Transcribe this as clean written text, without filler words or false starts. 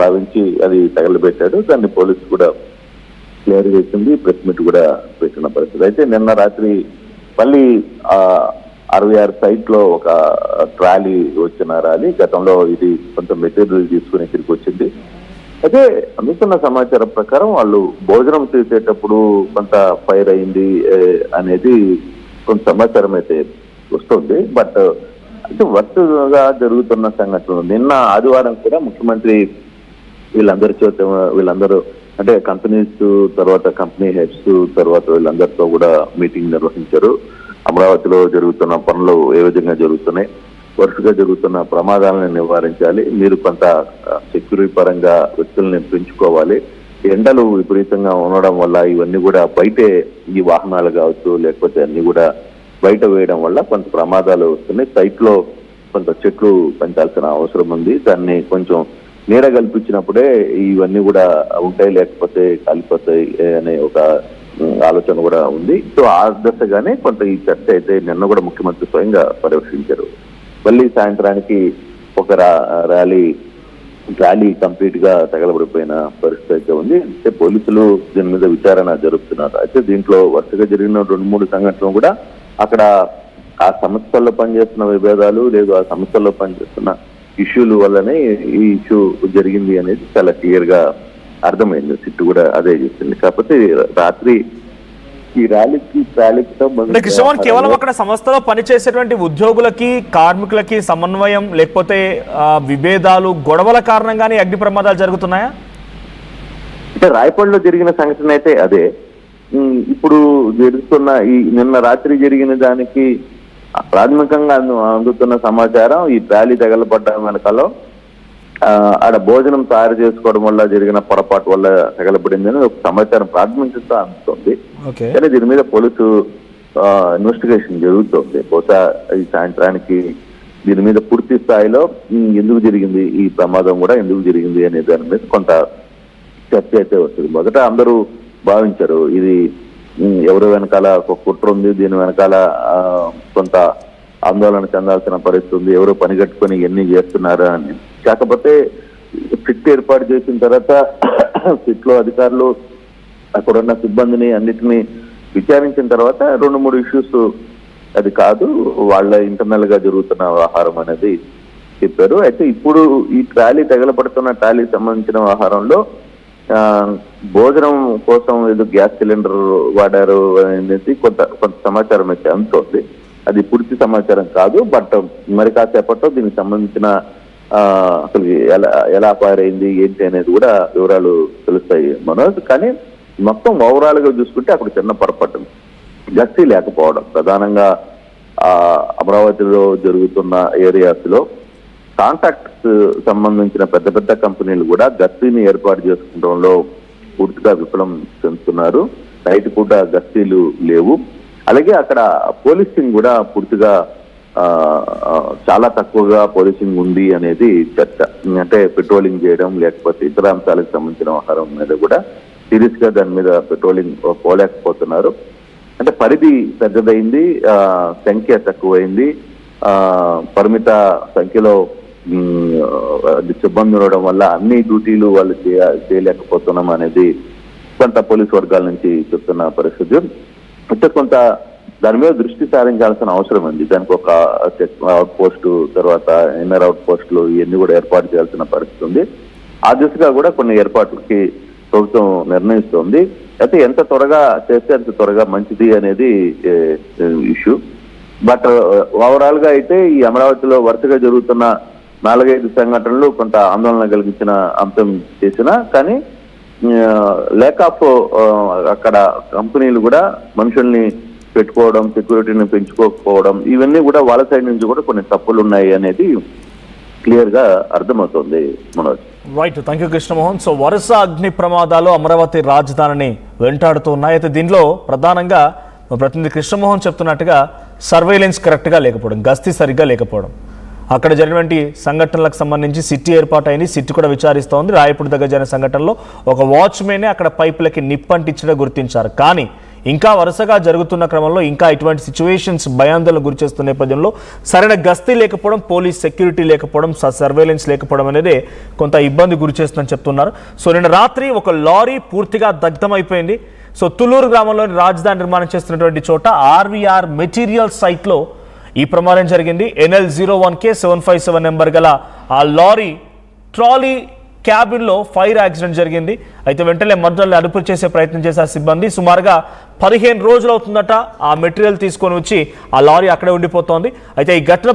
భావించి అది తగలబెట్టాడు. దాన్ని పోలీసు కూడా క్లియర్ చేసింది, ప్రెస్ మీట్ కూడా పెట్టిన పరిస్థితి. అయితే నిన్న రాత్రి మళ్ళీ 66 సైట్ లో ఒక ట్రాలీ వచ్చిన ర్యాలీ, గతంలో ఇది కొంత మెటీరియల్ తీసుకుని ఇక్కడికి వచ్చింది. అయితే అందుతున్న సమాచారం ప్రకారం వాళ్ళు భోజనం చేసేటప్పుడు కొంత ఫైర్ అయింది అనేది కొంత సమాచారం అయితే వస్తుంది. బట్ అంటే వరుసగా జరుగుతున్న సంఘటనలు, నిన్న ఆదివారం కూడా ముఖ్యమంత్రి వీళ్ళందరూ అంటే కంపెనీస్ తర్వాత కంపెనీ హెడ్స్ తర్వాత వీళ్ళందరితో కూడా మీటింగ్ నిర్వహించారు. అమరావతిలో జరుగుతున్న పనులు ఏ విధంగా జరుగుతున్నాయి, వరుసగా జరుగుతున్న ప్రమాదాలను నివారించాలి, మీరు కొంత సెక్యూరిటీ పరంగా వ్యక్తుల్ని పెంచుకోవాలి, ఎండలు విపరీతంగా ఉండడం వల్ల ఇవన్నీ కూడా బయటే ఈ వాహనాలు కావచ్చు లేకపోతే అన్ని కూడా బయట వేయడం వల్ల కొంత ప్రమాదాలు వస్తున్నాయి, సైట్ లో కొంత చెట్లు పెంచాల్సిన అవసరం ఉంది, దాన్ని కొంచెం నీడ కల్పించినప్పుడే ఇవన్నీ కూడా ఉంటాయి లేకపోతే కాలిపోతాయి అనే ఒక ఆలోచన కూడా ఉంది. సో ఆ దశగానే కొంత ఈ చర్చ అయితే నిన్న కూడా ముఖ్యమంత్రి స్వయంగా పర్యవేక్షించారు. మళ్ళీ సాయంత్రానికి ఒక ర్యాలీ కంప్లీట్ గా తగలబడిపోయిన పరిస్థితి అయితే ఉంది. అయితే పోలీసులు దీని మీద విచారణ జరుపుతున్నారు. అయితే దీంట్లో వరుసగా జరిగిన 2-3 సంఘటనలు కూడా అక్కడ ఆ సంస్థల్లో పనిచేస్తున్న విభేదాలు లేదు ఆ సంస్థల్లో పనిచేస్తున్న ఇష్యూల వల్లనే ఈ ఇష్యూ జరిగింది అనేది చాలా క్లియర్ గా అర్థమైంది. సిట్టు కూడా అదే చేసింది. కాకపోతే రాత్రి ఈ కృష్ణమోహన్ కేవలం అక్కడ సంస్థలో పనిచేసేటువంటి ఉద్యోగులకి కార్మికులకి సమన్వయం లేకపోతే విభేదాలు గొడవల కారణంగానే అగ్ని ప్రమాదాలు జరుగుతున్నాయా? అంటే రాయపల్లిలో జరిగిన సంఘటన అయితే అదే. ఇప్పుడు జరుగుతున్న ఈ నిన్న రాత్రి జరిగిన దానికి ప్రాథమికంగా అందుతున్న సమాచారం ఈ ట్రాలీ తగలబడ్డం వెనకాల ఆడ భోజనం తయారు చేసుకోవడం వల్ల జరిగిన పొరపాటు వల్ల తగలబడింది అని ఒక సమాచారం ప్రాథమికంగా అందుతుంది. కానీ దీని మీద పోలీసు ఇన్వెస్టిగేషన్ జరుగుతుంది. బహుశా ఈ సాయంత్రానికి దీని మీద పూర్తి స్థాయిలో ఎందుకు జరిగింది ఈ ప్రమాదం కూడా ఎందుకు జరిగింది అనే దాని మీద కొంత చర్చ అయితే వస్తుంది. మొదట అందరూ భావించారు ఇది ఎవరు వెనకాల ఒక కుట్ర ఉంది, దీని వెనకాల కొంత ఆందోళన చెందాల్సిన పరిస్థితి ఉంది, ఎవరు పని కట్టుకొని ఎన్ని చేస్తున్నారా అని. కాకపోతే సిట్ ఏర్పాటు చేసిన తర్వాత సిట్ లో అధికారులు అక్కడున్న సిబ్బందిని అన్నిటినీ విచారించిన తర్వాత 2-3 ఇష్యూస్ అది కాదు వాళ్ళ ఇంటర్నల్ గా జరుగుతున్న వ్యవహారం అనేది చెప్పారు. అయితే ఇప్పుడు ఈ ట్రాలీ తగలబడుతున్న ట్రాలీ సంబంధించిన వ్యవహారంలో భోజనం కోసం ఏదో గ్యాస్ సిలిండర్ వాడారు అనేది కొంత సమాచారం అయితే అందుతోంది. అది పూర్తి సమాచారం కాదు. బట్ మరి కాసేపట్లో దీనికి సంబంధించిన అసలు ఎలా ఫైర్ అయింది ఏంటి అనేది కూడా వివరాలు తెలుస్తాయి మనోజ్. కానీ మొత్తం ఓవరాల్ గా చూసుకుంటే అక్కడ చిన్న పొరపాటు, గస్తీ లేకపోవడం, ప్రధానంగా అమరావతిలో జరుగుతున్న ఏరియాస్ లో కాంట్రాక్ట్స్ సంబంధించిన పెద్ద పెద్ద కంపెనీలు కూడా గస్తీని ఏర్పాటు చేసుకోవడంలో పూర్తిగా విఫలం చెందుతున్నారు. నైట్ పూట గస్తీలు లేవు. అలాగే అక్కడ పోలీసింగ్ కూడా పూర్తిగా చాలా తక్కువగా పోలీసింగ్ ఉంది అనేది చర్చ. అంటే పెట్రోలింగ్ చేయడం లేకపోతే ఇతర అంశాలకు సంబంధించిన వ్యవహారం మీద కూడా సీరియస్ గా దాని మీద పెట్రోలింగ్ పోలేకపోతున్నారు. అంటే పరిధి పెద్దదైంది, సంఖ్య తక్కువైంది, పరిమిత సంఖ్యలో సిబ్బంది ఉండడం వల్ల అన్ని డ్యూటీలు వాళ్ళు చేయలేకపోతున్నాం అనేది కొంత పోలీసు వర్గాల నుంచి చెప్తున్న పరిస్థితి. అయితే కొంత దాని మీద దృష్టి సారించాల్సిన అవసరం ఉంది. దానికి ఒక అవుట్ పోస్టు తర్వాత ఇన్నర్ అవుట్ పోస్టులు ఇవన్నీ కూడా ఏర్పాటు చేయాల్సిన పరిస్థితి ఉంది. ఆ దిశగా కూడా కొన్ని ఏర్పాట్లకి ప్రభుత్వం నిర్ణయిస్తోంది. అయితే ఎంత త్వరగా చేస్తే అంత త్వరగా మంచిది అనేది ఇష్యూ. బట్ ఓవరాల్ గా అయితే ఈ అమరావతిలో వరుసగా జరుగుతున్న 4-5 సంఘటనలు కొంత ఆందోళన కలిగించిన అంశం చేసినా కానీ లేక్ ఆఫ్ అక్కడ కంపెనీలు కూడా మనుషుల్ని పెట్టుకోవడం, సెక్యూరిటీని పెంచుకోకపోవడం, ఇవన్నీ కూడా వాళ్ళ సైడ్ నుంచి కూడా కొన్ని తప్పులు ఉన్నాయి అనేది క్లియర్ గా అర్థమవుతుంది Manoj. Right, thank you Krishnamohan. So వరుస అగ్ని ప్రమాదాలు అమరావతి రాజధానిని వెంటాడుతూ ఉన్నాయి. అయితే దీనిలో ప్రధానంగా ప్రతినిధి కృష్ణమోహన్ చెప్తున్నట్టుగా సర్వేలెన్స్ కరెక్ట్గా లేకపోవడం, గస్తీ సరిగ్గా లేకపోవడం, అక్కడ జరిగినటువంటి సంఘటనలకు సంబంధించి సిట్టి ఏర్పాటు అయింది, సిట్టి కూడా విచారిస్తోంది. రాయపూడి దగ్గర జరిగిన సంఘటనలో ఒక వాచ్మెనే అక్కడ పైపులకి నిప్పంటించడం గుర్తించారు. కానీ ఇంకా వరుసగా జరుగుతున్న క్రమంలో ఇంకా ఇటువంటి సిచ్యువేషన్స్ భయాందోళన గురిచేస్తున్న నేపథ్యంలో సరైన గస్తీ లేకపోవడం, పోలీస్ సెక్యూరిటీ లేకపోవడం, సర్వేలెన్స్ లేకపోవడం అనేది కొంత ఇబ్బంది గురిచేస్తుందని చెప్తున్నారు. సో నిన్న రాత్రి ఒక లారీ పూర్తిగా దగ్ధమైపోయింది. సో తుళ్ళూరు గ్రామంలోని రాజధాని నిర్మాణం చేస్తున్నటువంటి చోట ఆర్వీఆర్ మెటీరియల్ సైట్లో ఈ ప్రమాదం జరిగింది. NL01K 757 నెంబర్ గల ఆ లారీ ట్రాలీ క్యాబిన్లో ఫైర్ యాక్సిడెంట్ జరిగింది. అయితే వెంటనే మంటలను అదుపు చేసే ప్రయత్నం చేసే సిబ్బంది. సుమారుగా 15 రోజులు అవుతుందట ఆ మెటీరియల్ తీసుకొని వచ్చి ఆ లారీ అక్కడే ఉండిపోతోంది. అయితే ఈ ఘటన